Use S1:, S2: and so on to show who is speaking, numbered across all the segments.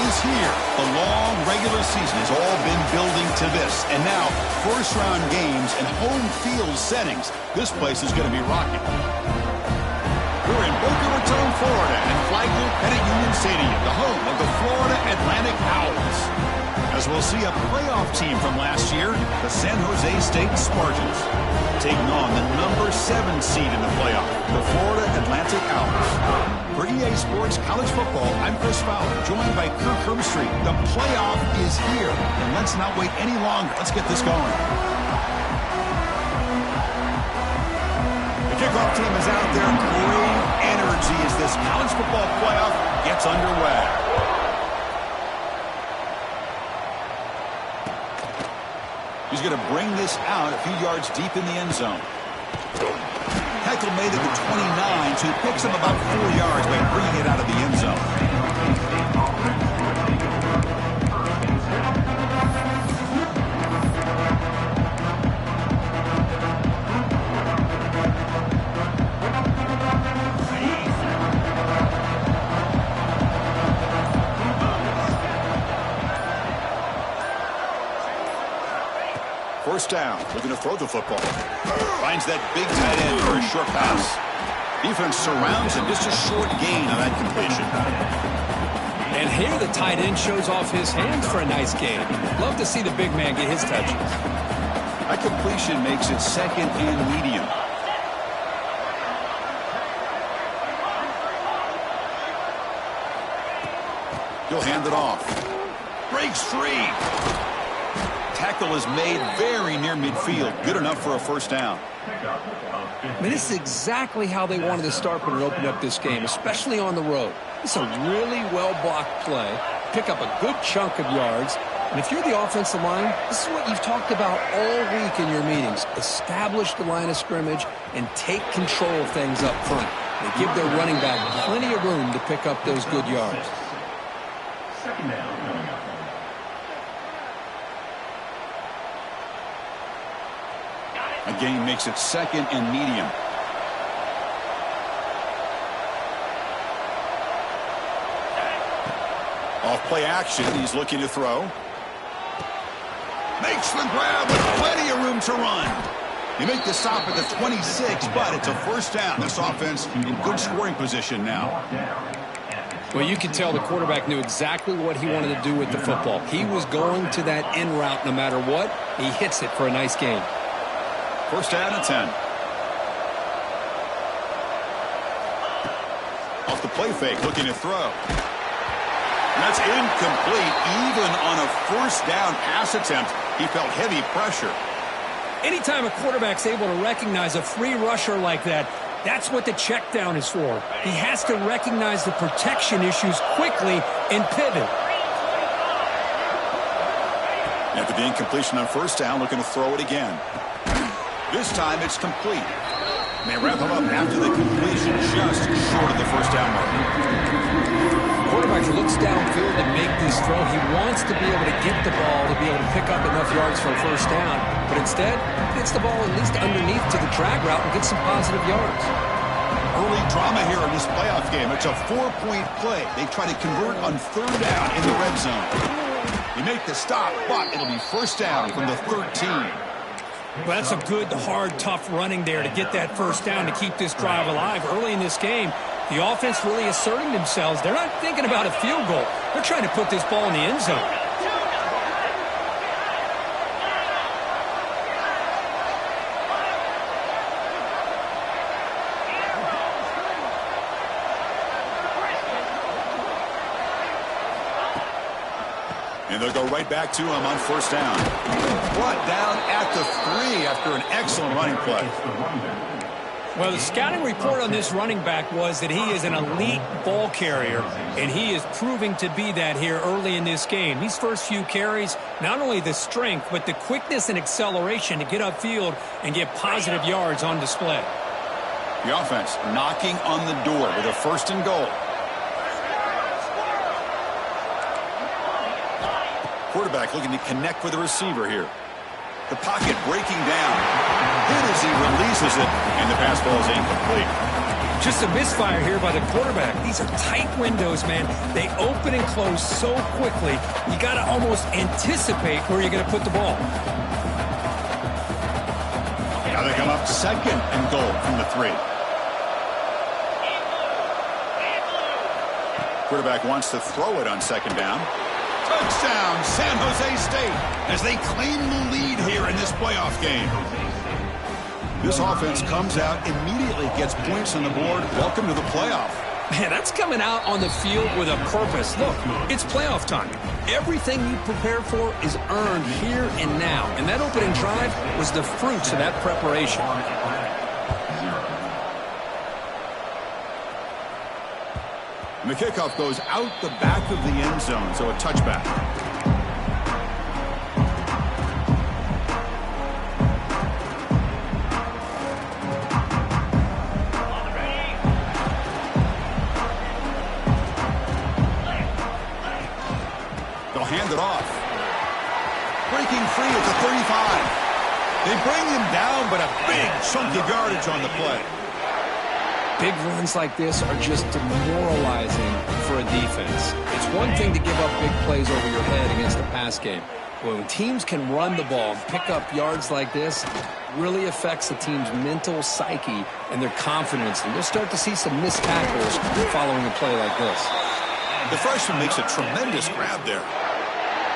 S1: is here. The long regular season has all been building to this. And now, first-round games and home field settings. This place is going to be rocking. We're in Boca Raton, Florida, at Flagler Pettit Union Stadium, the home of the Florida Atlantic Owls. As we'll see a playoff team from last year, the San Jose State Spartans, taking on the number 7 seed in the playoff, the Florida Atlantic Owls. For EA Sports College Football, I'm Chris Fowler, joined by Kirk Herbstreit. The playoff is here, and let's not wait any longer. Let's get this going. The kickoff team is out there. Great energy as this college football playoff gets underway. He's going to bring this out a few yards deep in the end zone. Tackle made at the 29, so he picks him about 4 yards by bringing it out of the end zone. First down, looking to throw the football. Finds that big tight end for a short pass. Defense surrounds him, just a short gain on that completion.
S2: And here the tight end shows off his hands for a nice gain. Love to see the big man get his touches.
S1: That completion makes it second and medium. He'll hand it off. Breaks free. Tackle is made very near midfield. Good enough for a first down.
S2: I mean, this is exactly how they wanted to start when it opened up this game, especially on the road. It's a really well-blocked play. Pick up a good chunk of yards. And if you're the offensive line, this is what you've talked about all week in your meetings. Establish the line of scrimmage and take control of things up front. They give their running back plenty of room to pick up those good yards.
S3: Second down.
S1: A gain makes it second and medium. Off play action, he's looking to throw. Makes the grab with plenty of room to run. You make the stop at the 26, but it's a first down. This offense in good scoring position now.
S2: Well, you can tell the quarterback knew exactly what he wanted to do with the football. He was going to that end route no matter what. He hits it for a nice gain.
S1: First down and 10. Off the play fake, looking to throw. That's incomplete. Even on a first down pass attempt, he felt heavy pressure.
S2: Anytime a quarterback's able to recognize a free rusher like that, that's what the check down is for. He has to recognize the protection issues quickly and pivot.
S1: After the incompletion on first down, looking to throw it again. This time it's complete. They wrap him up after the completion, just short of the first down mark.
S2: Quarterback looks downfield to make this throw. He wants to be able to get the ball to be able to pick up enough yards for a first down. But instead, gets the ball at least underneath to the drag route and gets some positive yards.
S1: Early drama here in this playoff game. It's a 4-point play. They try to convert on third down in the red zone. You make the stop, but it'll be first down from the 13.
S2: Well, that's a good, hard, tough running there to get that first down to keep this drive alive. Early in this game, the offense really asserting themselves. They're not thinking about a field goal. They're trying to put this ball in the end zone.
S1: And they'll go right back to him on first down. Brought down at the 3 after an excellent running play.
S2: Well, the scouting report on this running back was that he is an elite ball carrier, and he is proving to be that here early in this game. These first few carries, not only the strength, but the quickness and acceleration to get upfield and get positive yards on display.
S1: The offense knocking on the door with a first and goal. Quarterback looking to connect with the receiver here. The pocket breaking down. Good as he releases it, and the pass ball is incomplete.
S2: Just a misfire here by the quarterback. These are tight windows, man. They open and close so quickly, you got to almost anticipate where you're going to put the ball.
S1: Now they come up second and goal from the 3. Quarterback wants to throw it on second down. Touchdown, San Jose State, as they claim the lead here in this playoff game. This offense comes out, immediately gets points on the board. Welcome to the playoff.
S2: Man, that's coming out on the field with a purpose. Look, it's playoff time. Everything you prepared for is earned here and now. And that opening drive was the fruits of that preparation.
S1: And the kickoff goes out the back of the end zone, so a touchback. They'll hand it off. Breaking free at the 35. They bring him down, but a big chunk of yardage on the play.
S2: Big runs like this are just demoralizing for a defense. It's one thing to give up big plays over your head against the pass game. But when teams can run the ball and pick up yards like this, it really affects the team's mental psyche and their confidence. And you'll start to see some missed tackles following a play like this.
S1: The freshman makes a tremendous grab there.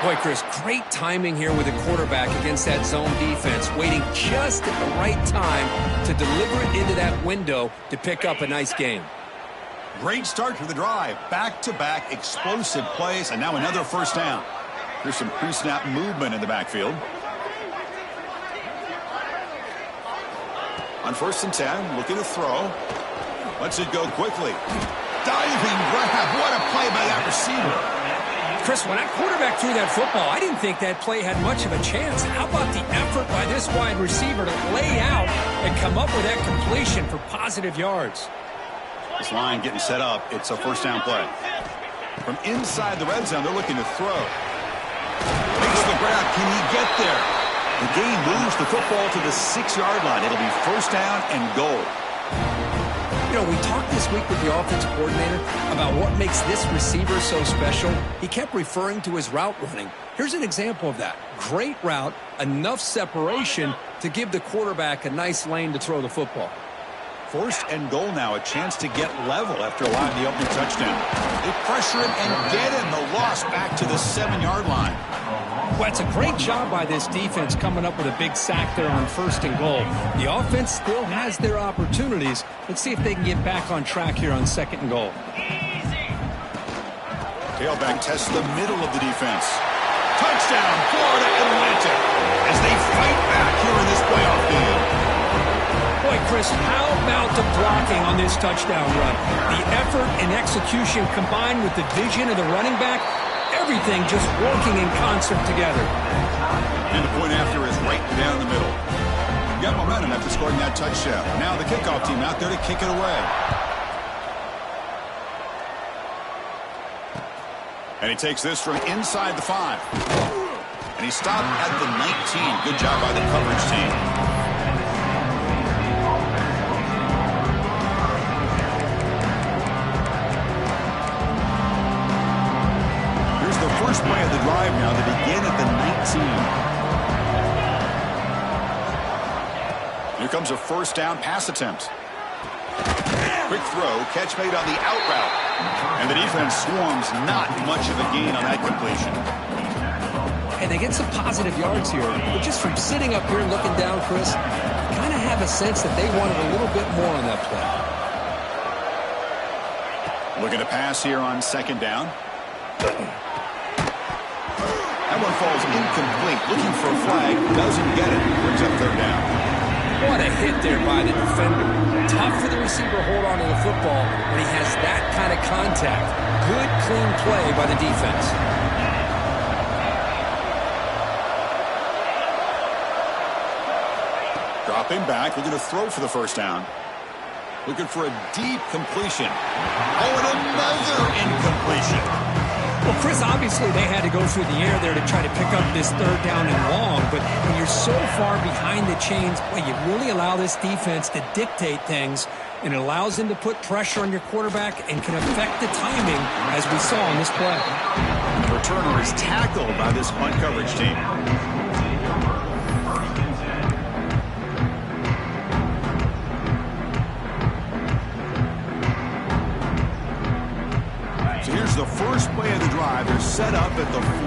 S2: Boy, Chris, great timing here with the quarterback against that zone defense, waiting just at the right time to deliver it into that window to pick up a nice game.
S1: Great start to the drive. Back-to-back explosive plays, and now another first down. There's some pre-snap movement in the backfield. On 1st and 10, looking to throw. Lets it go quickly. Diving grab. What a play by that receiver.
S2: Chris, when that quarterback threw that football, I didn't think that play had much of a chance. How about the effort by this wide receiver to lay out and come up with that completion for positive yards?
S1: This line getting set up. It's a first down play. From inside the red zone, they're looking to throw. Makes the grab. Can he get there? The game moves the football to the 6-yard line. It'll be first down and goal.
S2: You know, we talked this week with the offensive coordinator about what makes this receiver so special. He kept referring to his route running. Here's an example of that. Great route, enough separation to give the quarterback a nice lane to throw the football.
S1: First and goal now, a chance to get level after allowing the opening touchdown. They pressure him and get him. The loss back to the 7-yard line.
S2: Well, it's a great job by this defense coming up with a big sack there on 1st and goal. The offense still has their opportunities. Let's see if they can get back on track here on 2nd and goal.
S1: Tailback tests the middle of the defense. Touchdown, Florida Atlantic, as they fight back here in this playoff game.
S2: Boy, Chris, how about the blocking on this touchdown run? The effort and execution combined with the vision of the running back, everything just working in concert together.
S1: And the point after is right down the middle. You got momentum after scoring that touchdown. Now the kickoff team out there to kick it away. And he takes this from inside the 5. And he stopped at the 19. Good job by the coverage team. First play of the drive now to begin at the 19. Here comes a first down pass attempt. Quick throw, catch made on the out route. And the defense swarms, not much of a gain on that completion.
S2: And they get some positive yards here. But just from sitting up here and looking down, Chris, kind of have a sense that they wanted a little bit more on that play.
S1: Looking to pass here on 2nd down. That one falls incomplete. Looking for a flag. Doesn't get it. Brings up 3rd down.
S2: What a hit there by the defender. Tough for the receiver to hold on to the football when he has that kind of contact. Good, clean play by the defense.
S1: Dropping back. Looking to throw for the first down. Looking for a deep completion. Oh, and another incompletion.
S2: Well, Chris, obviously they had to go through the air there to try to pick up this third down and long, but when you're so far behind the chains, well, you really allow this defense to dictate things, and it allows them to put pressure on your quarterback and can affect the timing, as we saw in this play.
S1: The returner is tackled by this punt coverage team. So here's the first play of the drive. They're set up at the 43.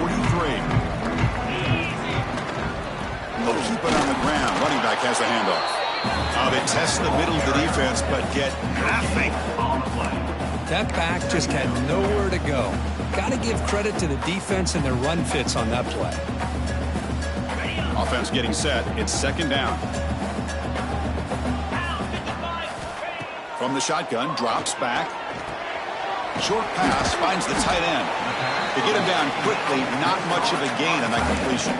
S1: They'll keep it on the ground. Running back has a handoff. They test the middle of the defense, but get nothing.
S2: That back just had nowhere to go. Got to give credit to the defense and their run fits on that play.
S1: Offense getting set. It's second down. From the shotgun, drops back. Short pass, finds the tight end. To get him down quickly, not much of a gain on that completion.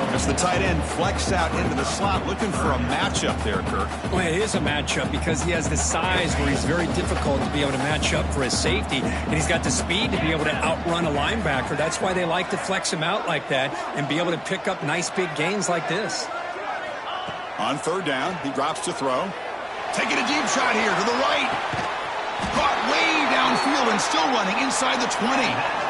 S1: As the tight end flexed out into the slot, looking for a matchup there, Kirk.
S2: Well, it is a matchup because he has the size where he's very difficult to be able to match up for his safety, and he's got the speed to be able to outrun a linebacker. That's why they like to flex him out like that and be able to pick up nice big gains like this.
S1: On third down, he drops to throw. Taking a deep shot here to the right. Caught way downfield and still running inside the 20.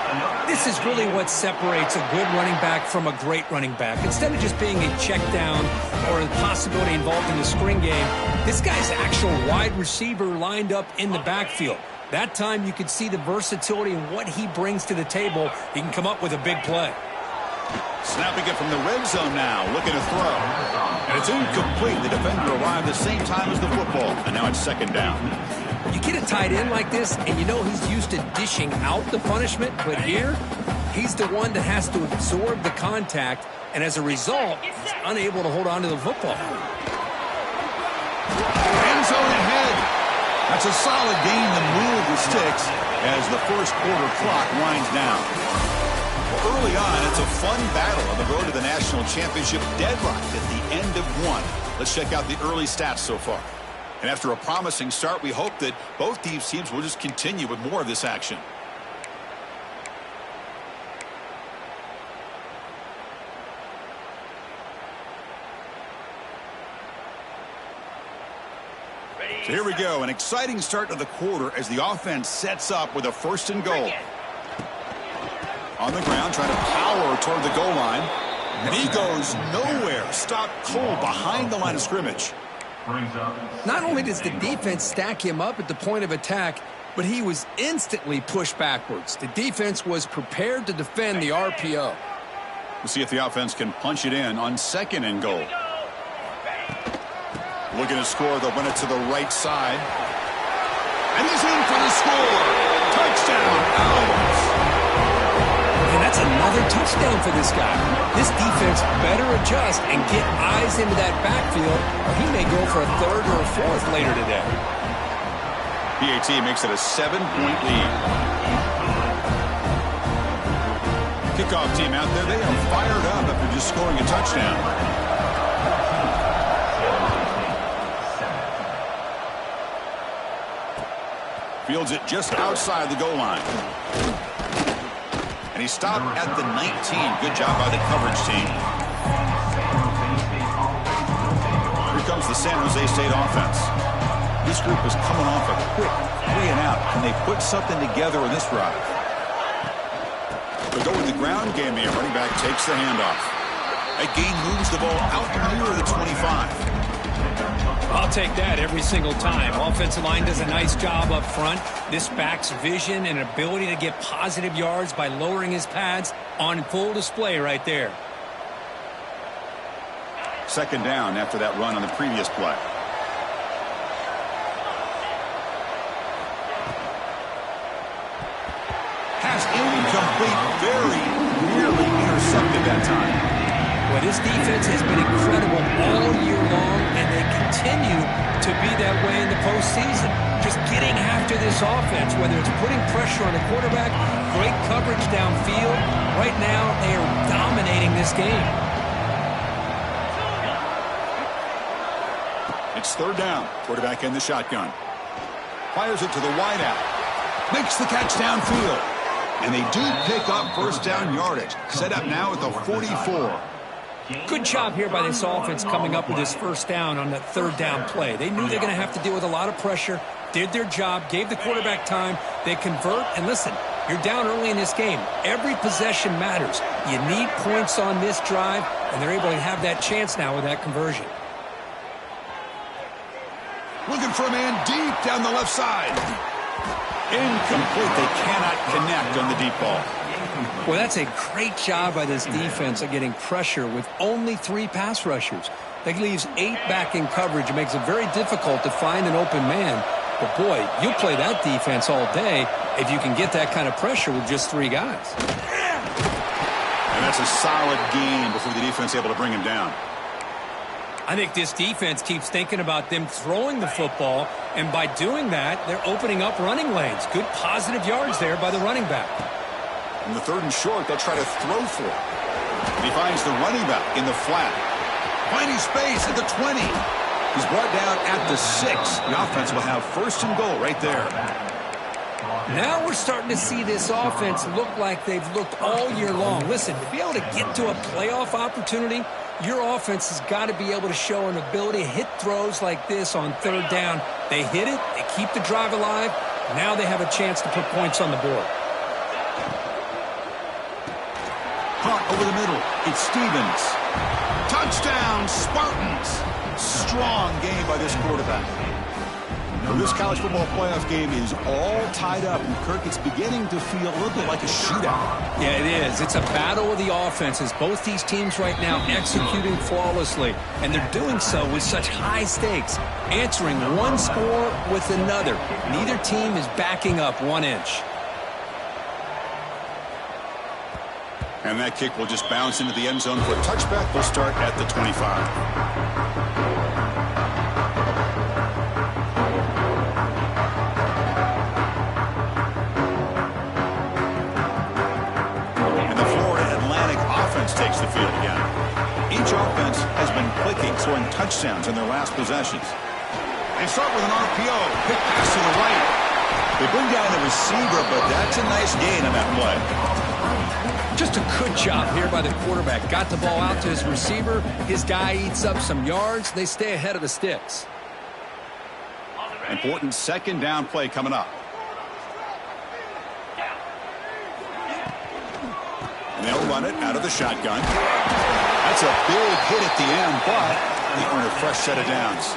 S2: This is really what separates a good running back from a great running back. Instead of just being a check down or the possibility involved in the screen game, this guy's actual wide receiver lined up in the backfield. That time you could see the versatility and what he brings to the table. He can come up with a big play.
S1: Snapping it from the red zone now, looking to throw. And it's incomplete. The defender arrived the same time as the football, and now it's second down.
S2: You get a tight end like this, and you know he's used to dishing out the punishment, but here, he's the one that has to absorb the contact, and as a result, he's unable to hold on to the football.
S1: End zone ahead. That's a solid gain to move the sticks as the first quarter clock winds down. Well, early on, it's a fun battle on the road to the national championship, deadlocked at the end of one. Let's check out the early stats so far. And after a promising start, we hope that both these teams will just continue with more of this action. So here we go, an exciting start to the quarter as the offense sets up with a first and goal. On the ground, trying to power toward the goal line. And he goes nowhere. Stopped cold behind the line of scrimmage.
S2: Not only does the defense stack him up at the point of attack, but he was instantly pushed backwards. The defense was prepared to defend the RPO.
S1: We'll see if the offense can punch it in on second and goal. Looking to score, they'll win it to the right side. And he's in for the score. Touchdown, Owls.
S2: And that's another touchdown for this guy. This defense better adjust and get eyes into that backfield, or he may go for a third or a fourth later today.
S1: PAT makes it a 7-point lead. Kickoff team out there, they are fired up after just scoring a touchdown. Fields it just outside the goal line. And he stopped at the 19. Good job by the coverage team. Here comes the San Jose State offense. This group is coming off a quick 3 and out. Can they put something together in this drive? They'll go with the ground game here. Running back takes the handoff. That gain moves the ball out near the 25.
S2: I'll take that every single time. Offensive line does a nice job up front. This back's vision and ability to get positive yards by lowering his pads on full display right there.
S1: Second down after that run on the previous play. Pass incomplete, very nearly intercepted that time.
S2: Well, this defense has been incredible all year long, and they continue to be that way in the postseason. Just getting after this offense, whether it's putting pressure on the quarterback, great coverage downfield. Right now, they are dominating this game.
S1: It's third down. Quarterback in the shotgun. Fires it to the wideout. Makes the catch downfield. And they do pick up first down yardage. Set up now at the 44.
S2: Good job here by this offense coming up with this first down on that third down play. They knew they're going to have to deal with a lot of pressure, did their job, gave the quarterback time. They convert, and listen, you're down early in this game. Every possession matters. You need points on this drive, and they're able to have that chance now with that conversion.
S1: Looking for a man deep down the left side. Incomplete. They cannot connect on the deep ball.
S2: Well, that's a great job by this defense of getting pressure with only 3 pass rushers. That leaves 8 back in coverage. It makes it very difficult to find an open man. But, boy, you'll play that defense all day if you can get that kind of pressure with just 3 guys.
S1: And that's a solid gain before the defense is able to bring him down.
S2: I think this defense keeps thinking about them throwing the football, and by doing that, they're opening up running lanes. Good positive yards there by the running back.
S1: On the 3rd and short, they'll try to throw for it. He finds the running back in the flat. Finding space at the 20. He's brought down at the 6. The offense will have 1st and goal right there.
S2: Now we're starting to see this offense look like they've looked all year long. Listen, to be able to get to a playoff opportunity, your offense has got to be able to show an ability to hit throws like this on 3rd down. They hit it, they keep the drive alive. Now they have a chance to put points on the board.
S1: Caught over the middle. It's Stevens. Touchdown, Spartans. Strong game by this quarterback. Well, this college football playoff game is all tied up, and Kirk, it's beginning to feel a little bit like a shootout.
S2: Yeah, it is. It's a battle of the offenses. Both these teams right now executing flawlessly, and they're doing so with such high stakes, answering one score with another. Neither team is backing up 1 inch.
S1: And that kick will just bounce into the end zone for a touchback. They'll start at the 25. Takes the field again. Each offense has been clicking, scoring touchdowns in their last possessions. They start with an RPO. Quick pass to the right. They bring down the receiver, but that's a nice gain on that play.
S2: Just a good job here by the quarterback. Got the ball out to his receiver. His guy eats up some yards. They stay ahead of the sticks.
S1: Important 2nd down play coming up. And they'll run it out of the shotgun. That's a big hit at the end, but they earn a fresh set of downs.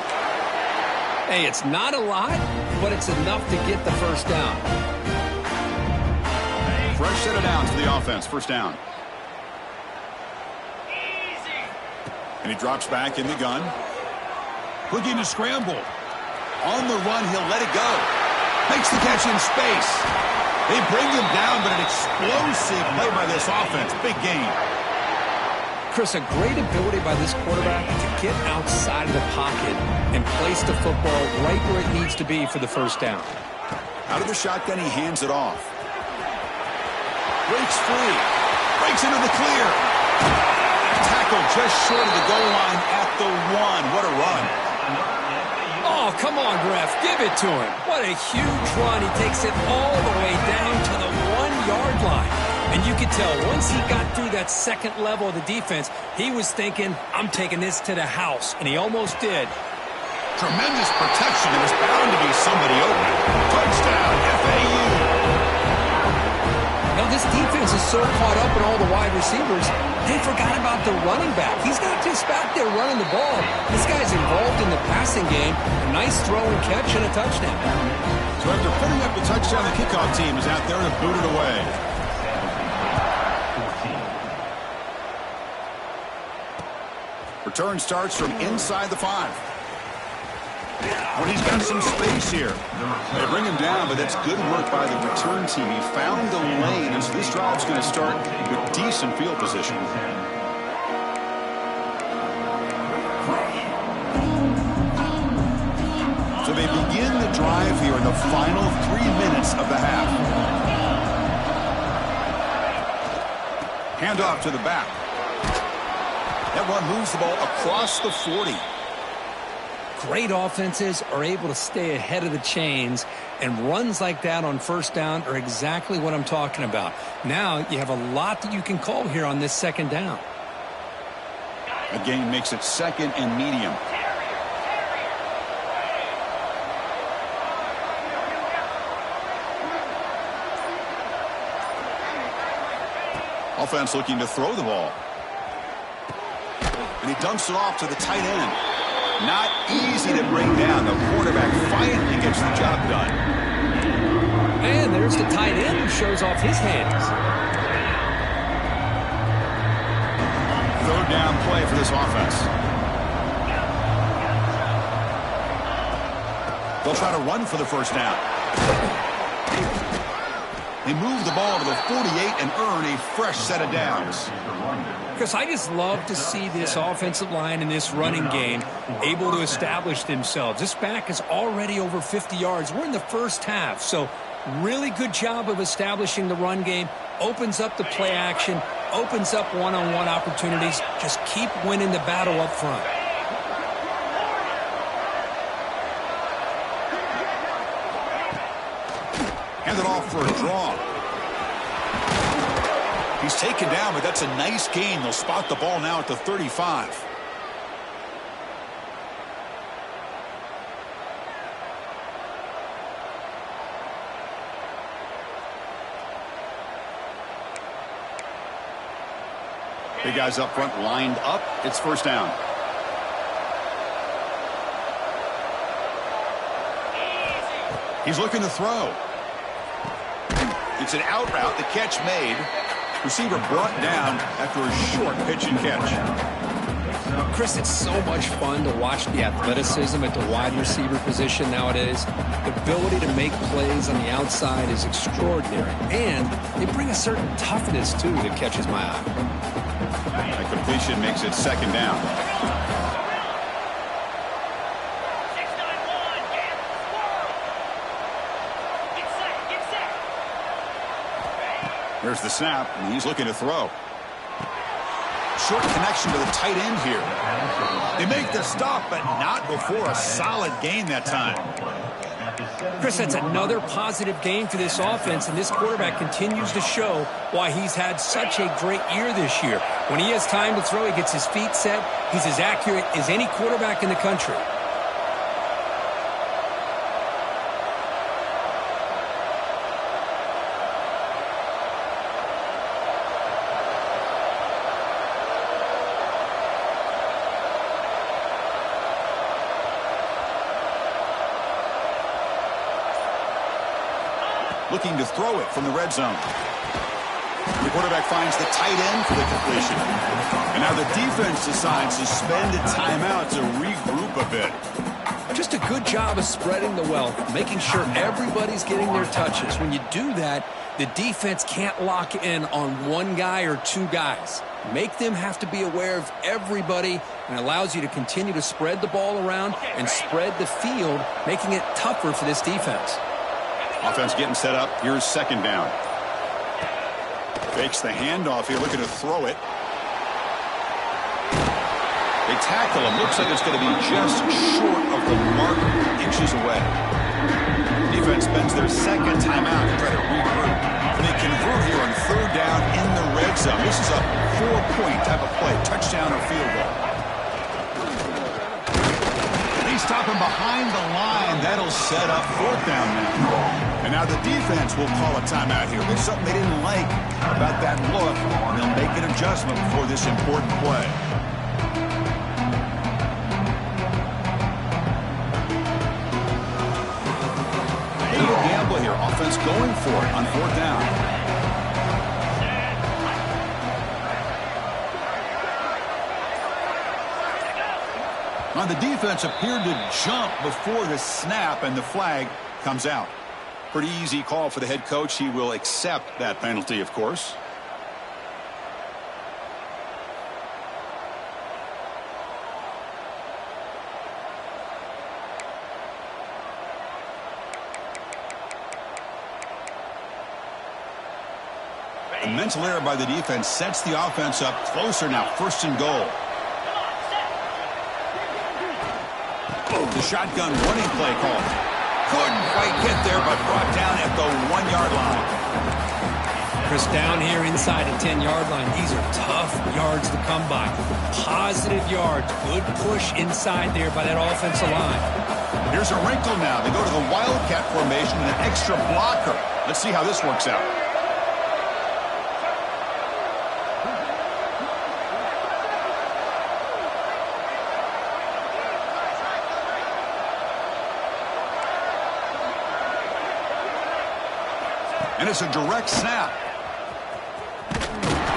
S2: Hey, it's not a lot, but it's enough to get the first down.
S1: Fresh set of downs for the offense. First down. And he drops back in the gun. Looking to scramble. On the run, he'll let it go. Makes the catch in space. They bring him down, but an explosive play by this offense. Big gain.
S2: Chris, a great ability by this quarterback to get outside of the pocket and place the football right where it needs to be for the first down.
S1: Out of the shotgun, he hands it off. Breaks free. Breaks into the clear. Tackle just short of the goal line at the 1. What a run.
S2: Oh, come on, ref. Give it to him. What a huge run. He takes it all the way down to the 1-yard line. And you could tell once he got through that second level of the defense, he was thinking, I'm taking this to the house. And he almost did.
S1: Tremendous protection. There was bound to be somebody open. Touchdown, FAU.
S2: Now, this defense is so caught up in all the wide receivers, they forgot about the running back. He's not just back there running the ball. This guy's involved in the passing game. A nice throw and catch and a touchdown.
S1: So after putting up the touchdown, the kickoff team is out there to boot it away. Return starts from inside the 5. Well, he's got some space here. They bring him down, but that's good work by the return team. He found the lane, and so this drive's going to start with decent field position. So they begin the drive here in the final 3 minutes of the half. Handoff to the back. That one moves the ball across the 40.
S2: Great offenses are able to stay ahead of the chains And runs like that on first down are exactly what I'm talking about. Now you have a lot that you can call here on this second down.
S1: A gain makes it second and medium. Offense looking to throw the ball. And he dumps it off to the tight end. Not easy to bring down. The quarterback finally gets the job done.
S2: And there's the tight end who shows off his hands.
S1: Third down play for this offense. They'll try to run for the first down. They move the ball to the 48 and earn a fresh set of downs.
S2: Chris, I just love to see this offensive line in this running game able to establish themselves. This back is already over 50 yards. We're in the first half, so really good job of establishing the run game. Opens up the play action, opens up one-on-one opportunities. Just keep winning the battle up front.
S1: Handed off for a draw. He's taken down, but that's a nice gain. They'll spot the ball now at the 35. Big guys up front lined up. It's first down. He's looking to throw. It's an out route. The catch made. Receiver brought down after a short pitch and catch.
S2: Chris, it's so much fun to watch the athleticism at the wide receiver position nowadays. The ability to make plays on the outside is extraordinary. And they bring a certain toughness, too, that catches my eye.
S1: That completion makes it second down. There's the snap, and he's looking to throw. Short connection to the tight end here. They make the stop, but not before a solid gain that time.
S2: Chris, that's another positive game for this offense, and this quarterback continues to show why he's had such a great year this year. When he has time to throw, he gets his feet set. He's as accurate as any quarterback in the country.
S1: Looking to throw it from the red zone. The quarterback finds the tight end for the completion. And now the defense decides to spend a timeout to regroup a bit.
S2: Just a good job of spreading the wealth, making sure everybody's getting their touches. When you do that, the defense can't lock in on one guy or two guys. Make them have to be aware of everybody, and allows you to continue to spread the ball around and spread the field, making it tougher for this defense.
S1: Offense getting set up. Here's second down. Fakes the handoff here, looking to throw it. They tackle him. Looks like it's going to be just short of the mark, inches away. Defense spends their second timeout to try to regroup. And they convert here on third down in the red zone. This is a 4-point type of play, touchdown or field goal. They stop him behind the line. That'll set up fourth down now. And now the defense will call a timeout here. There's something they didn't like about that look, and they'll make an adjustment before this important play. A little gamble here. Offense going for it on fourth down. Now the defense appeared to jump before the snap, and the flag comes out. Pretty easy call for the head coach. He will accept that penalty, of course. A mental error by the defense sets the offense up closer now. First and goal. The shotgun running play call. Couldn't quite get there, but brought down at the 1-yard line.
S2: Chris, down here inside the 10-yard line, these are tough yards to come by. Positive yards. Good push inside there by that offensive line.
S1: Here's a wrinkle now. They go to the Wildcat formation with an extra blocker. Let's see how this works out. And it's a direct snap.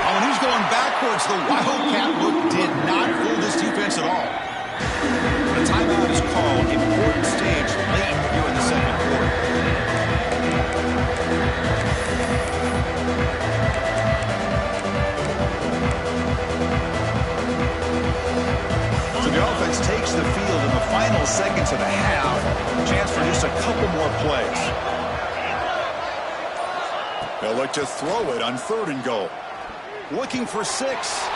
S1: Oh, and he's going backwards. The Wildcat look did not fool this defense at all. The timeout is called. Important stage late here in the second quarter. So the offense takes the field in the final seconds of the half. Chance for just a couple more plays. They'll look to throw it on 3rd and goal. Looking for 6.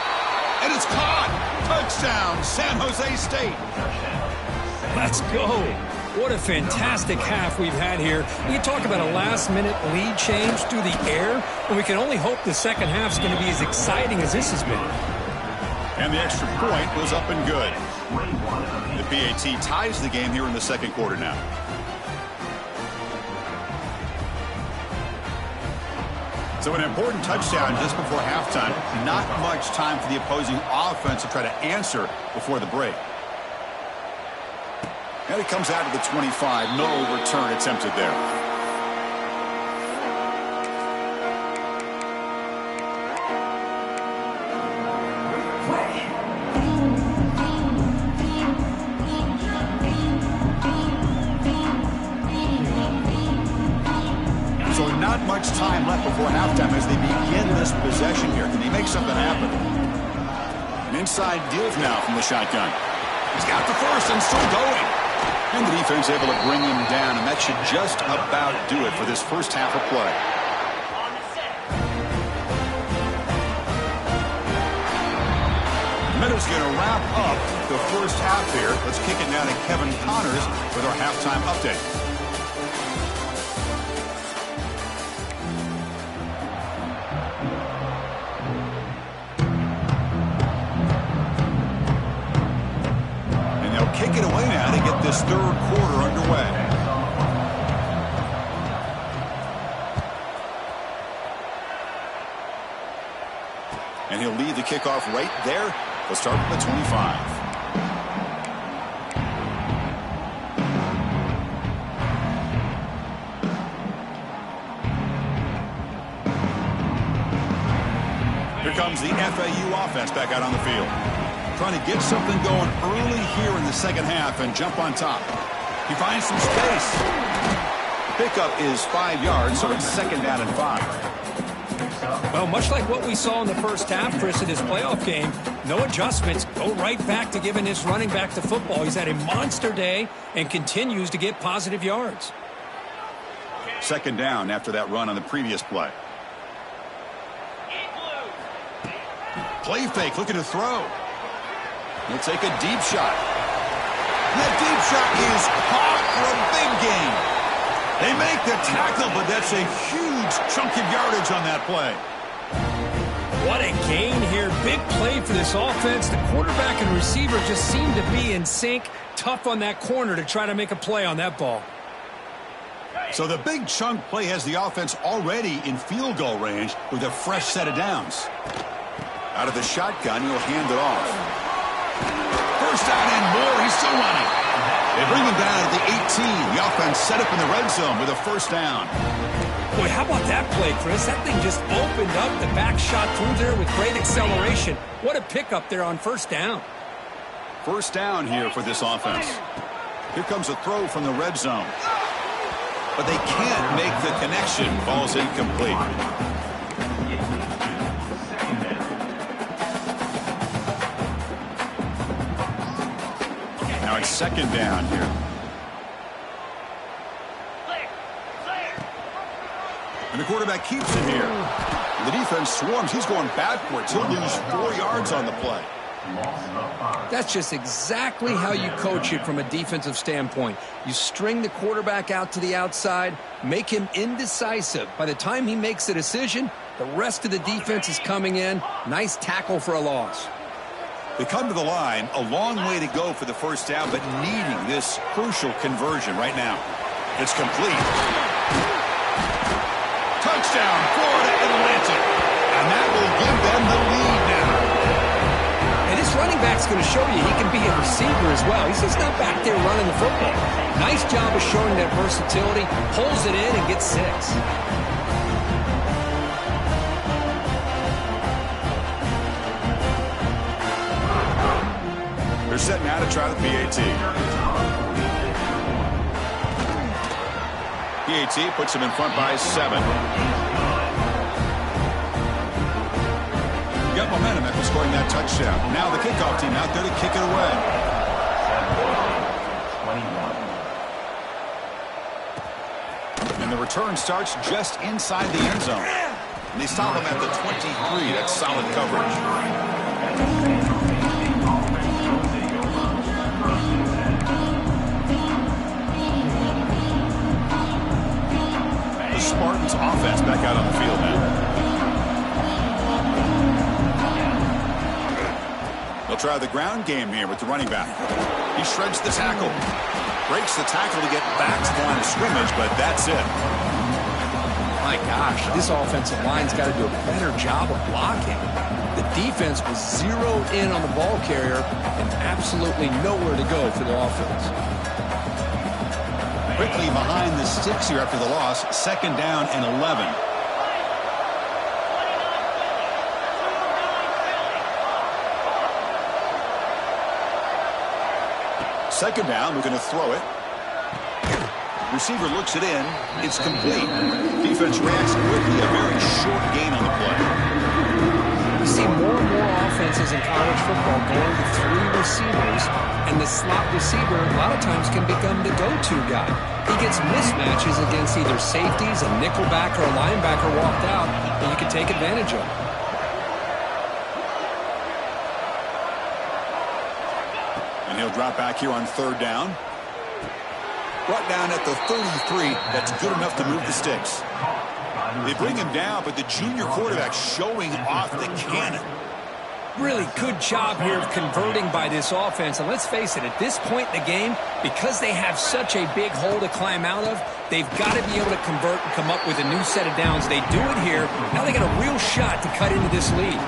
S1: And it's caught. Touchdown, San Jose State.
S2: Let's go. What a fantastic half we've had here. You talk about a last-minute lead change through the air, and we can only hope the second half's going to be as exciting as this has been.
S1: And the extra point was up and good. The PAT ties the game here in the second quarter now. So an important touchdown just before halftime. Not much time for the opposing offense to try to answer before the break. And it comes out to the 25. No return attempted there. Not much time left before halftime as they begin this possession here. Can they make something happen? An inside give now from the shotgun. He's got the first and still going. And the defense able to bring him down, and that should just about do it for this first half of play. Meadows going to wrap up the first half here. Let's kick it now to Kevin Connors with our halftime update. Kick it away now to get this 3rd quarter underway. And he'll lead the kickoff right there. We'll start with the 25. Here comes the FAU offense back out on the field. Trying to get something going early here in the second half and jump on top. He finds some space. Pickup is 5 yards, so it's 2nd down and 5.
S2: Well, much like what we saw in the first half, Chris, in his playoff game, no adjustments. Go right back to giving his running back the football. He's had a monster day and continues to get positive yards.
S1: 2nd down after that run on the previous play. Play fake, looking to throw. He'll take a deep shot. And that deep shot is caught for a big gain. They make the tackle, but that's a huge chunk of yardage on that play.
S2: What a gain here. Big play for this offense. The quarterback and receiver just seem to be in sync. Tough on that corner to try to make a play on that ball.
S1: So the big chunk play has the offense already in field goal range with a fresh set of downs. Out of the shotgun, he'll hand it off. First down and more. He's still running. They bring him down at the 18. The offense set up in the red zone with a first down.
S2: Boy, how about that play, Chris? That thing just opened up. The back shot through there with great acceleration. What a pickup there on first down.
S1: First down here for this offense. Here comes a throw from the red zone. But they can't make the connection. Ball's incomplete. Now it's 2nd down here. And the quarterback keeps it here. The defense swarms. He's going backwards. He'll lose 4 yards on the play.
S2: That's just exactly how you coach it from a defensive standpoint. You string the quarterback out to the outside, make him indecisive. By the time he makes a decision, the rest of the defense is coming in. Nice tackle for a loss.
S1: They come to the line, a long way to go for the first down, but needing this crucial conversion right now. It's complete. Touchdown, Florida Atlantic. And that will give them the lead now.
S2: And this running back's going to show you he can be a receiver as well. He's just not back there running the football. Nice job of showing that versatility. Pulls it in and gets 6.
S1: They're setting out to try the PAT. PAT puts them in front by 7. Got momentum after scoring that touchdown. Now the kickoff team out there to kick it away. And the return starts just inside the end zone. And they stop him at the 23. That's solid coverage. The Spartans offense back out on the field now. They'll try the ground game here with the running back. He shreds the tackle. Breaks the tackle to get back to the line of scrimmage, but that's it.
S2: My gosh, this offensive line's got to do a better job of blocking. The defense was zeroed in on the ball carrier and absolutely nowhere to go for the offense.
S1: Quickly behind the sticks here after the loss. 2nd down and 11. Second down, we're going to throw it. Receiver looks it in. It's complete. Defense reacts quickly. A very short gain on the play.
S2: You see more and more offenses in college football going to 3 receivers, and the slot receiver a lot of times can become the go-to guy. He gets mismatches against either safeties, a nickelback, or a linebacker walked out, and you can take advantage of it.
S1: He'll drop back here on 3rd down. Brought down at the 33. That's good enough to move the sticks. They bring him down, but the junior quarterback showing off the cannon.
S2: Really good job here of converting by this offense. And let's face it, at this point in the game, because they have such a big hole to climb out of, they've got to be able to convert and come up with a new set of downs. They do it here. Now they got a real shot to cut into this lead.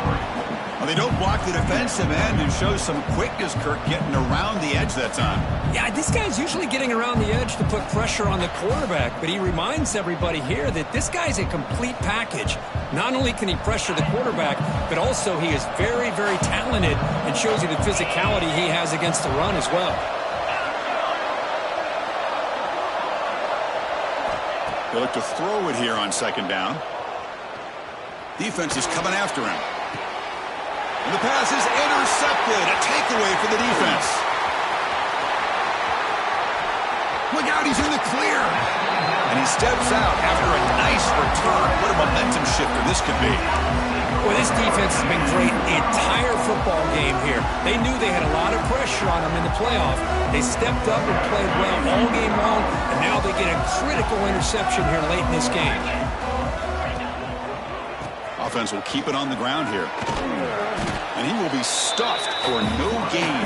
S1: Well, they don't block the defensive end and show some quickness, Kirk, getting around the edge that time.
S2: Yeah, this guy's usually getting around the edge to put pressure on the quarterback, but he reminds everybody here that this guy's a complete package. Not only can he pressure the quarterback, but also he is very, very talented and shows you the physicality he has against the run as well.
S1: They look to throw it here on 2nd down. Defense is coming after him. And the pass is intercepted. A takeaway for the defense. Look out, he's in the clear. And he steps out after a nice return. What a momentum shifter this could be.
S2: Well, this defense has been great the entire football game here. They knew they had a lot of pressure on them in the playoff. They stepped up and played well all game long, and now they get a critical interception here late in this game.
S1: Offense will keep it on the ground here. And he will be stuffed for no gain.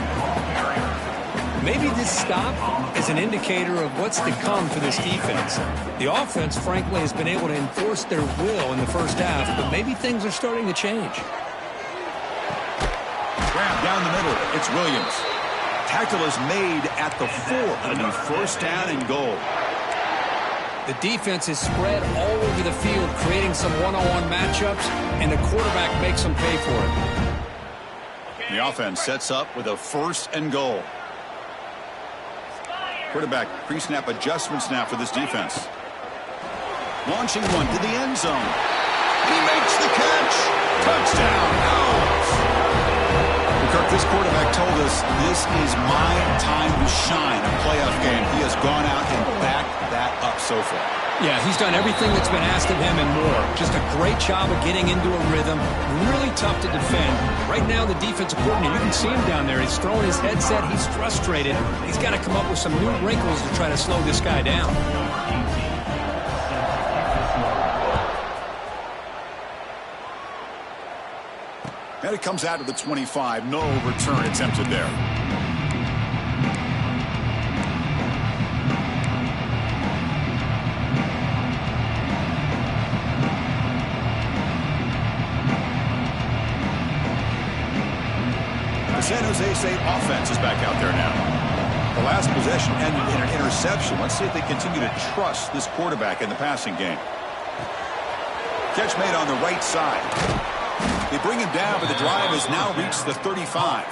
S2: Maybe this stop is an indicator of what's to come for this defense. The offense, frankly, has been able to enforce their will in the first half, but maybe things are starting to change.
S1: Grab down the middle. It's Williams. Tackle is made at the 4. It'll be 1st down and goal.
S2: The defense is spread all over the field, creating some one-on-one matchups, and the quarterback makes them pay for it.
S1: The offense sets up with a 1st and goal. Quarterback pre-snap adjustments now for this defense. Launching one to the end zone. He makes the catch. Touchdown. Out. Kirk, This quarterback told us this is my time to shine, a playoff game. He has gone out and backed that up so far.
S2: Yeah, he's done everything that's been asked of him and more. Just a great job of getting into a rhythm. Really tough to defend. Right now, the defensive coordinator, you can see him down there. He's throwing his headset. He's frustrated. He's got to come up with some new wrinkles to try to slow this guy down.
S1: And it comes out to the 25. No return attempted there. The San Jose State offense is back out there now. The last possession ended in an interception. Let's see if they continue to trust this quarterback in the passing game. Catch made on the right side. They bring him down, but the drive has now reached the 35.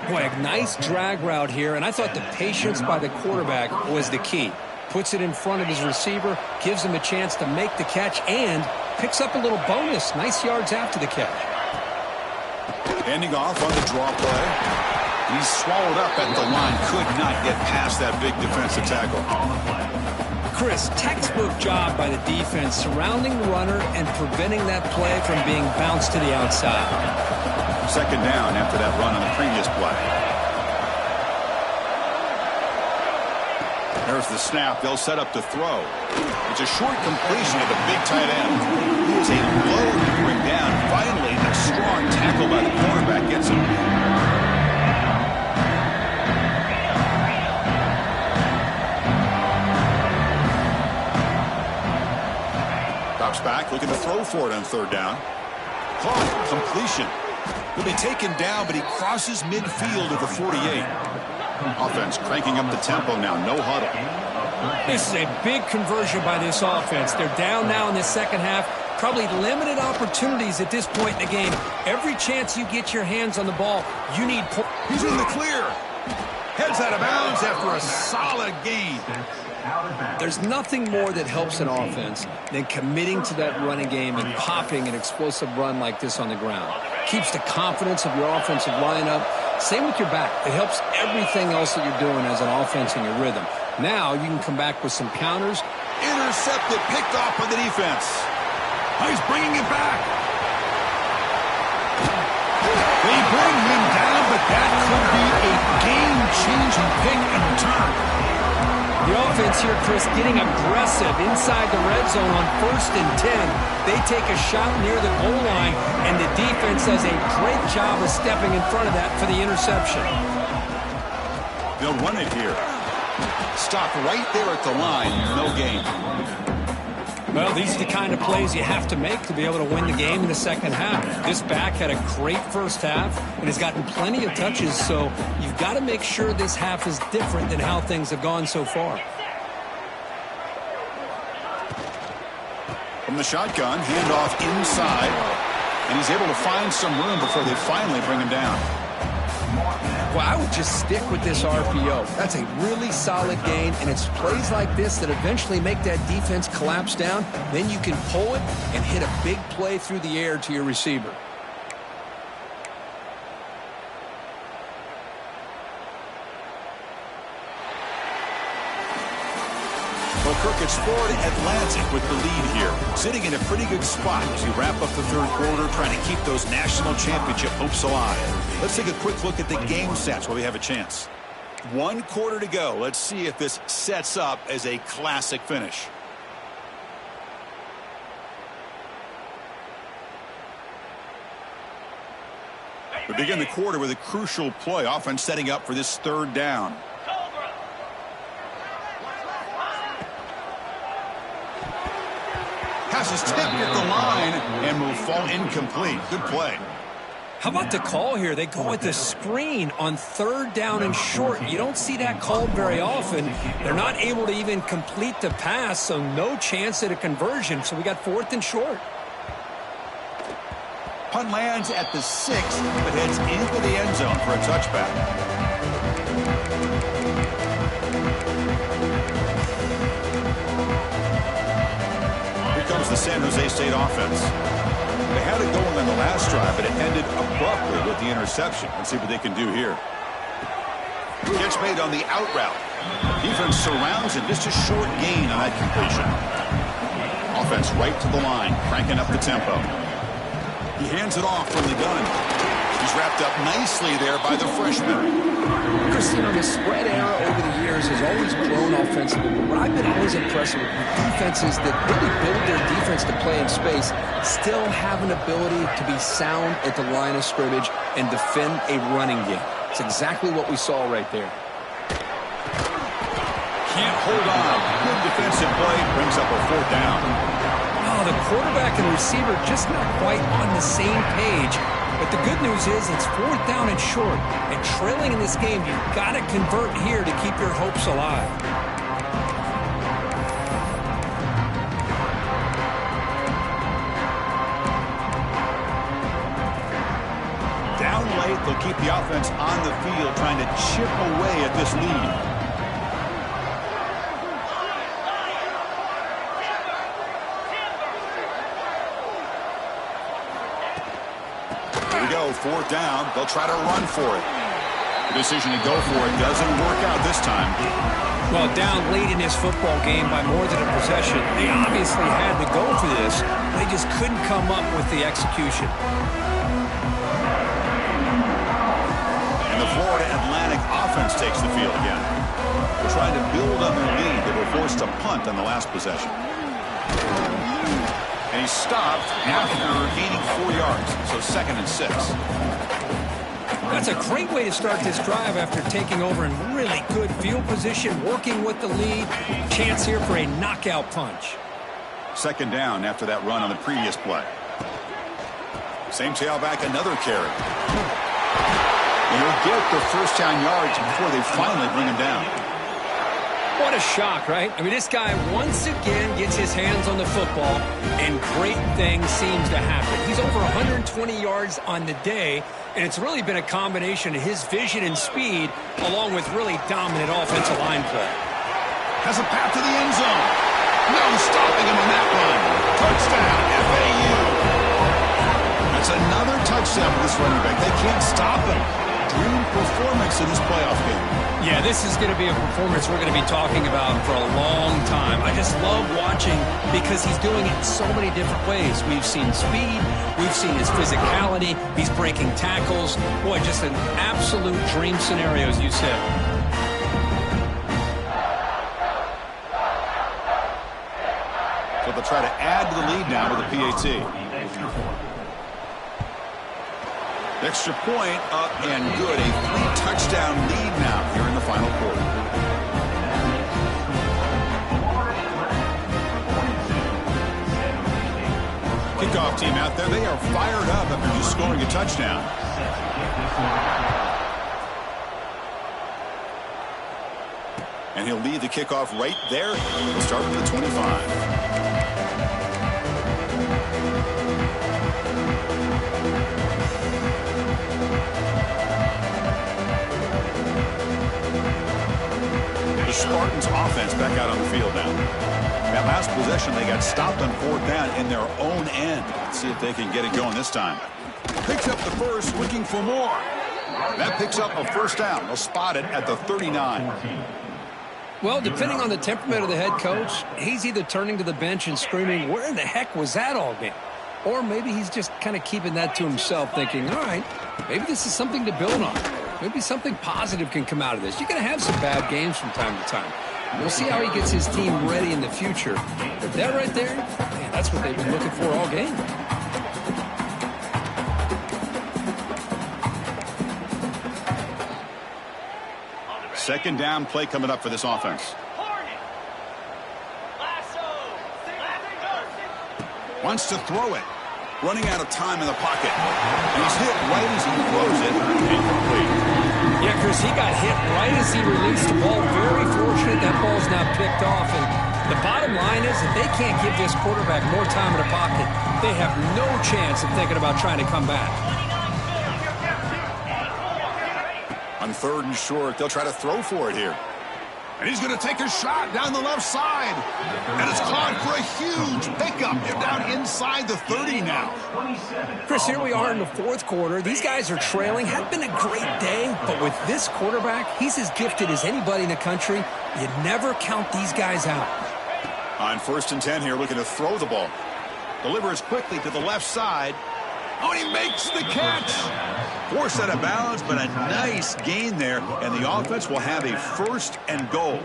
S2: Boy, a nice drag route here, and I thought the patience by the quarterback was the key. Puts it in front of his receiver, gives him a chance to make the catch, and picks up a little bonus. Nice yards after the catch.
S1: Ending off on the draw play. He's swallowed up at the line. Could not get past that big defensive tackle.
S2: Chris, textbook job by the defense surrounding the runner and preventing that play from being bounced to the outside.
S1: Second down after that run on the previous play. There's the snap. They'll set up to throw. It's a short completion of the big tight end. He is a load to bring down. Finally, a strong tackle by the cornerback gets him. Drops back, looking to throw for it on third down. Caught, completion. He'll be taken down, but he crosses midfield at the 48. Offense cranking up the tempo now, no huddle.
S2: This is a big conversion by this offense. They're down now in the second half. Probably limited opportunities at this point in the game. Every chance you get your hands on the ball, you need points.
S1: He's in the clear. Heads out of bounds after a solid gain.
S2: There's nothing more that helps an offense than committing to that running game and popping an explosive run like this on the ground. Keeps the confidence of your offensive lineup. Same with your back. It helps everything else that you're doing as an offense in your rhythm. Now you can come back with some counters.
S1: Intercepted, picked off by the defense. He's bringing it back.
S3: They bring him down, but that could be a game-changing pick in return.
S2: The offense here, Chris, getting aggressive inside the red zone on 1st and 10. They take a shot near the goal line, and the defense does a great job of stepping in front of that for the interception.
S1: They'll run it here. Stop right there at the line. No gain.
S2: Well, these are the kind of plays you have to make to be able to win the game in the second half. This back had a great first half and has gotten plenty of touches, so you've got to make sure this half is different than how things have gone so far.
S1: From the shotgun, handoff inside, and he's able to find some room before they finally bring him down.
S2: Well, I would just stick with this RPO. That's a really solid gain, and it's plays like this that eventually make that defense collapse down. Then you can pull it and hit a big play through the air to your receiver.
S1: Well, Kirk, it's Florida Atlantic with the lead here. Sitting in a pretty good spot as you wrap up the third quarter, trying to keep those national championship hopes alive. Let's take a quick look at the game stats while we have a chance. 1 quarter to go. Let's see if this sets up as a classic finish. We begin the quarter with a crucial play. Offense setting up for this third down. Pass is tipped at the line and will fall incomplete. Good play.
S2: How about the call here? They go with the screen on third down and short. You don't see that called very often. They're not able to even complete the pass, so no chance at a conversion. So we got 4th and short.
S1: Punt lands at the 6, but heads into the end zone for a touchback. Comes the San Jose State offense. They had it going on the last drive, but it ended abruptly with the interception. Let's see what they can do here. Catch made on the out route. Defense surrounds him. Just a short gain on that completion. Offense right to the line, cranking up the tempo. He hands it off from the gun. He's wrapped up nicely there by the freshman.
S2: Christine, the spread era over the years has always grown offensively, but what I've been always impressed with defenses that really build their defense to play in space still have an ability to be sound at the line of scrimmage and defend a running game. It's exactly what we saw right there.
S1: Can't hold on. Good defensive play. Brings up a fourth down.
S2: Oh, the quarterback and receiver just not quite on the same page. But the good news is it's fourth down and short. And trailing in this game, you've got to convert here to keep your hopes alive.
S1: Down late, they'll keep the offense on the field trying to chip away at this lead. Fourth down. They'll try to run for it. The decision to go for it doesn't work out this time.
S2: Well, down late in this football game by more than a possession, they obviously had to go for this. They just couldn't come up with the execution.
S1: And the Florida Atlantic offense takes the field again. They're trying to build on their lead. They were forced to punt on the last possession. And he stopped after gaining 4 yards, so 2nd and 6.
S2: That's a great way to start this drive after taking over in really good field position, working with the lead. Chance here for a knockout punch.
S1: 2nd down after that run on the previous play. Same tailback, another carry. And he'll get the first down yards before they finally bring him down.
S2: What a shock, right? I mean, this guy once again gets his hands on the football, and great things seems to happen. He's over 120 yards on the day, and it's really been a combination of his vision and speed, along with really dominant offensive line play.
S1: Has a path to the end zone. No stopping him on that one. Touchdown, FAU. That's another touchdown for this running back. They can't stop him. Dream performance in this playoff game.
S2: Yeah, this is going to be a performance we're going to be talking about for a long time. I just love watching because he's doing it in so many different ways. We've seen speed. We've seen his physicality. He's breaking tackles. Boy, just an absolute dream scenario, as you said.
S1: So they'll try to add to the lead now with a PAT. Extra point up and good. A 3-touchdown lead now here in the final quarter. Kickoff team out there. They are fired up after just scoring a touchdown. And he'll lead the kickoff right there. He'll start with the 25. The Spartans offense back out on the field now. That last possession, they got stopped on 4th down in their own end. Let's see if they can get it going this time. Picks up the first, looking for more. That picks up a first down. They'll spot it at the 39.
S2: Well, depending on the temperament of the head coach, he's either turning to the bench and screaming, where in the heck was that all game? Or maybe he's just kind of keeping that to himself, thinking, all right, maybe this is something to build on. Maybe something positive can come out of this. You're going to have some bad games from time to time. We'll see how he gets his team ready in the future. But that right there, man, that's what they've been looking for all game.
S1: Second down play coming up for this offense. Wants to throw it. Running out of time in the pocket. And he's hit right as he throws it. Incomplete.
S2: Yeah, Chris, he got hit right as he released the ball. Very fortunate that ball's not picked off. And the bottom line is that they can't give this quarterback more time in the pocket. They have no chance of thinking about trying to come back.
S1: On 3rd and short, they'll try to throw for it here. And he's going to take a shot down the left side. And it's caught for a huge pickup. They're down inside the 30 now.
S2: Chris, here we are in the fourth quarter. These guys are trailing. Had been a great day, but with this quarterback, he's as gifted as anybody in the country. You never count these guys out.
S1: On 1st and 10 here, looking to throw the ball. Delivers quickly to the left side. Oh, and he makes the catch. Forced out of bounds, but a nice gain there, and the offense will have a 1st and goal.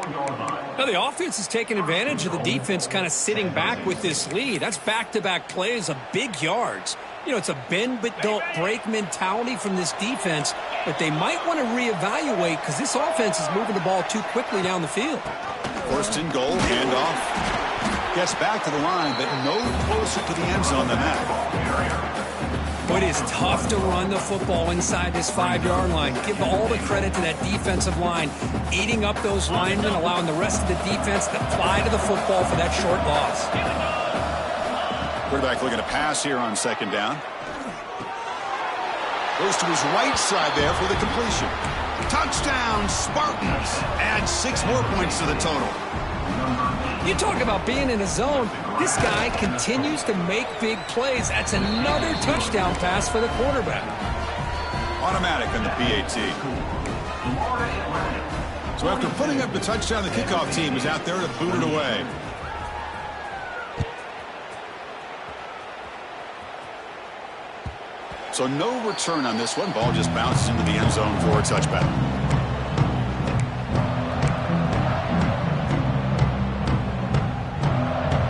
S2: Now, the offense is taking advantage of the defense kind of sitting back with this lead. That's back-to-back plays of big yards. You know, it's a bend but don't break mentality from this defense, but they might want to reevaluate because this offense is moving the ball too quickly down the field.
S1: 1st and goal, handoff. Gets back to the line, but no closer to the end zone than that.
S2: But it is tough to run the football inside this 5-yard line. Give all the credit to that defensive line, eating up those linemen, allowing the rest of the defense to fly to the football for that short loss.
S1: Quarterback looking to pass here on 2nd down. Goes to his right side there for the completion. Touchdown, Spartans. Add 6 more points to the total.
S2: You talk about being in a zone. This guy continues to make big plays. That's another touchdown pass for the quarterback.
S1: Automatic on the PAT. So after putting up the touchdown, the kickoff team is out there to boot it away. So no return on this one. Ball just bounces into the end zone for a touchback.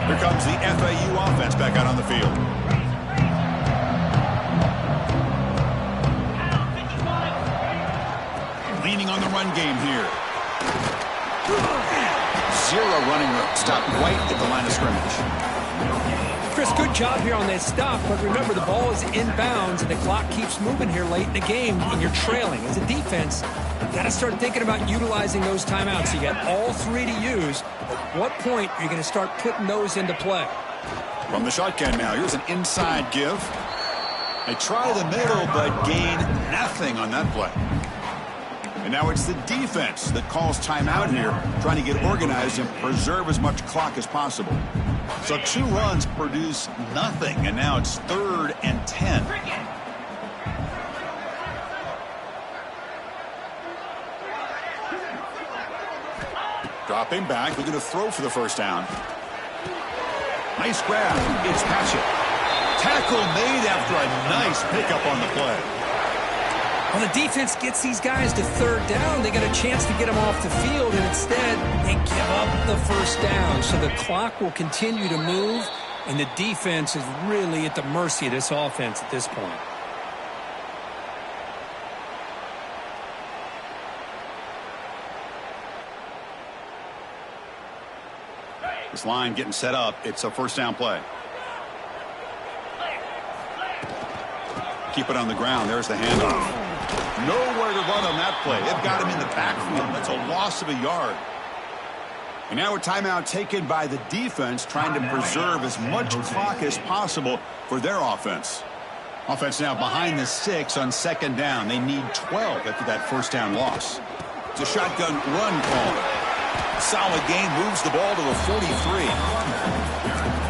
S1: Here comes the FAU offense back out on the field. Leaning on the run game here. 0 running room. Stop right at the line of scrimmage.
S2: Chris, good job here on that stop, but remember the ball is inbounds and the clock keeps moving here late in the game and you're trailing. As a defense, you got to start thinking about utilizing those timeouts. You got all 3 to use. At what point are you going to start putting those into play?
S1: From the shotgun now, here's an inside give. They try the middle, but gain nothing on that play. And now it's the defense that calls timeout here, trying to get organized and preserve as much clock as possible. So 2 runs produce nothing, and now it's 3rd and 10. Dropping back, looking to throw for the 1st down. Nice grab. It's Patchett. Tackle made after a nice pickup on the play.
S2: When the defense gets these guys to 3rd down, they got a chance to get them off the field, and instead they give up the 1st down. So the clock will continue to move, and the defense is really at the mercy of this offense at this point.
S1: This line getting set up. It's a 1st down play. Keep it on the ground. There's the handoff. Nowhere to run on that play. They've got him in the backfield. That's a loss of a yard. And now a timeout taken by the defense, trying to preserve as much clock as possible for their offense. Offense now behind the 6 on 2nd down. They need 12 after that 1st down loss. It's a shotgun run call. Solid gain, moves the ball to the 43.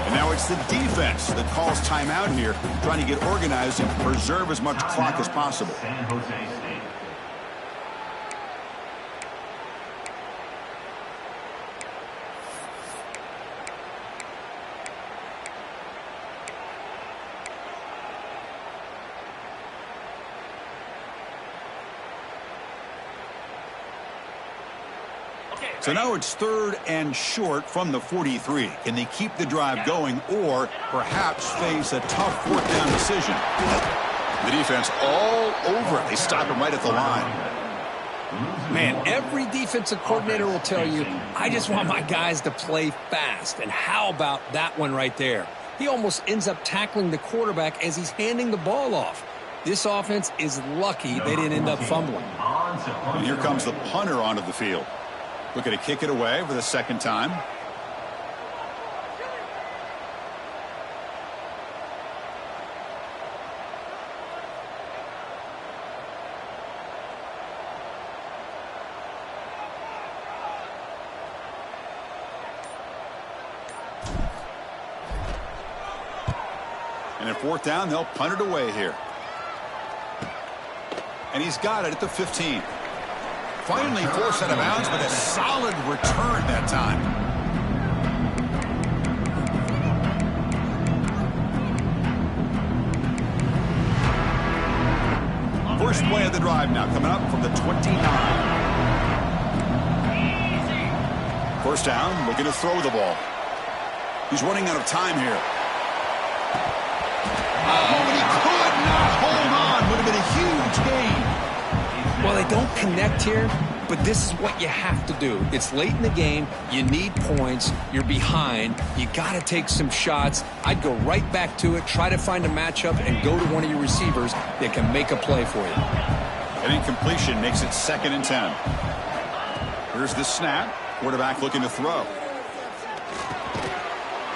S1: And now it's the defense that calls timeout here, trying to get organized and preserve as much clock as possible. So now it's 3rd and short from the 43. Can they keep the drive going or perhaps face a tough 4th down decision? The defense all over it. They stop him right at the line.
S2: Man, every defensive coordinator will tell you, I just want my guys to play fast. And how about that one right there? He almost ends up tackling the quarterback as he's handing the ball off. This offense is lucky they didn't end up fumbling.
S1: And here comes the punter onto the field. Looking to kick it away for the 2nd time. 4th down, they'll punt it away here. And he's got it at the 15. Finally forced out of bounds with a solid return that time. First play of the drive now coming up from the 29. First down, looking to throw the ball. He's running out of time here. Oh, and he could not hold on. Would have been a huge gain.
S2: Well, they don't connect here, but this is what you have to do. It's late in the game. You need points. You're behind. You got to take some shots. I'd go right back to it, try to find a matchup, and go to one of your receivers that can make a play for you.
S1: An incompletion makes it 2nd and 10. Here's the snap. Quarterback looking to throw.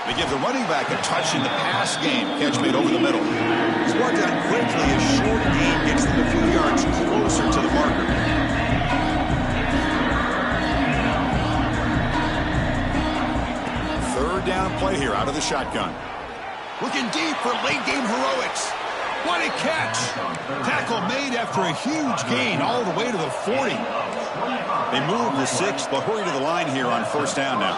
S1: They give the running back a touch in the pass game. Catch made over the middle. He's worked out quickly. A short gain gets them a few yards closer to the marker. Third down play here out of the shotgun. Looking deep for late game heroics. What a catch. Tackle made after a huge gain all the way to the 40. They move the 6, but hurry to the line here on 1st down now.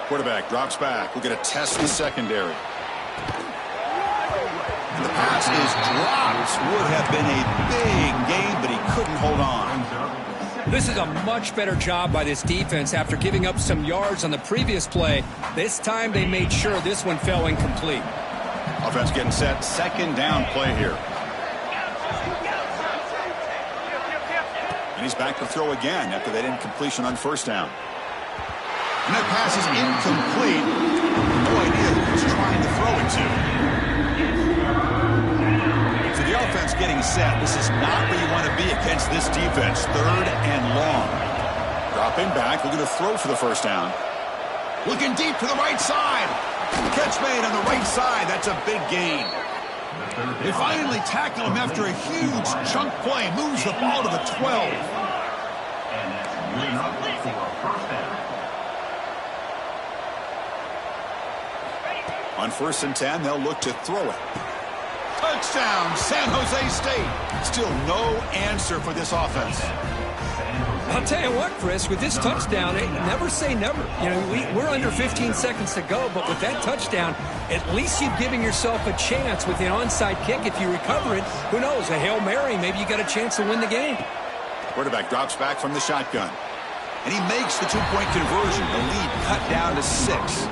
S1: Quarterback drops back. We're going to test the secondary. And the pass is dropped. Would have been a big gain, but he couldn't hold on.
S2: This is a much better job by this defense after giving up some yards on the previous play. This time they made sure this one fell incomplete.
S1: Offense getting set. 2nd down play here. And he's back to throw again after that incompletion on 1st down. And that pass is incomplete. No idea who he's trying to throw it to. So the offense getting set. This is not where you want to be against this defense. 3rd and long. Dropping back. Looking to throw for the 1st down. Looking deep to the right side. Catch made on the right side. That's a big gain. They finally tackle him after a huge chunk play. Moves the ball to the 12. On 1st and 10, they'll look to throw it. Touchdown, San Jose State. Still no answer for this offense.
S2: I'll tell you what, Chris, with this touchdown, never say never. You know, we're under 15 seconds to go, but with that touchdown, at least you're giving yourself a chance with the onside kick. If you recover it, who knows, a Hail Mary, maybe you got a chance to win the game.
S1: Quarterback drops back from the shotgun. And he makes the 2-point conversion. The lead cut down to 6.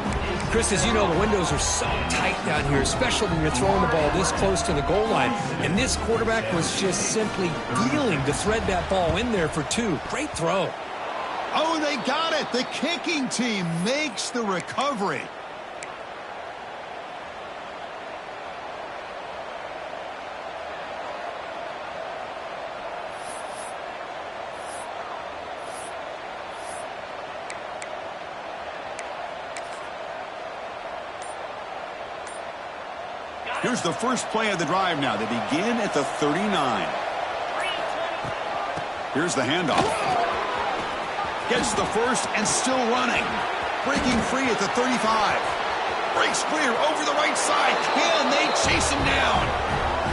S2: Chris, as you know, the windows are so tight down here, especially when you're throwing the ball this close to the goal line. And this quarterback was just simply dealing to thread that ball in there for 2. Great throw.
S1: Oh, they got it. The kicking team makes the recovery. Here's the first play of the drive now. They begin at the 39. Here's the handoff. Gets the first and still running. Breaking free at the 35. Breaks clear over the right side. Can they chase him down?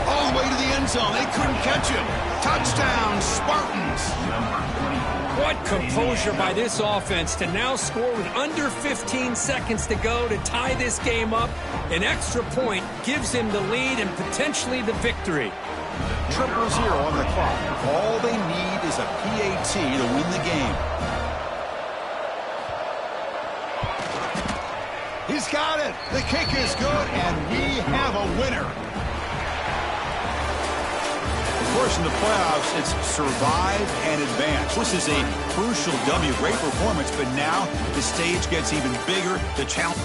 S1: All the way to the end zone. They couldn't catch him. Touchdown, Spartans.
S2: What composure by this offense to now score with under 15 seconds to go to tie this game up. An extra point gives him the lead and potentially the victory.
S1: 0-0 on the clock. All they need is a PAT to win the game. He's got it. The kick is good, and we have a winner. Of course, in the playoffs, it's survive and advance. This is a crucial W. Great performance, but now the stage gets even bigger. The challenge.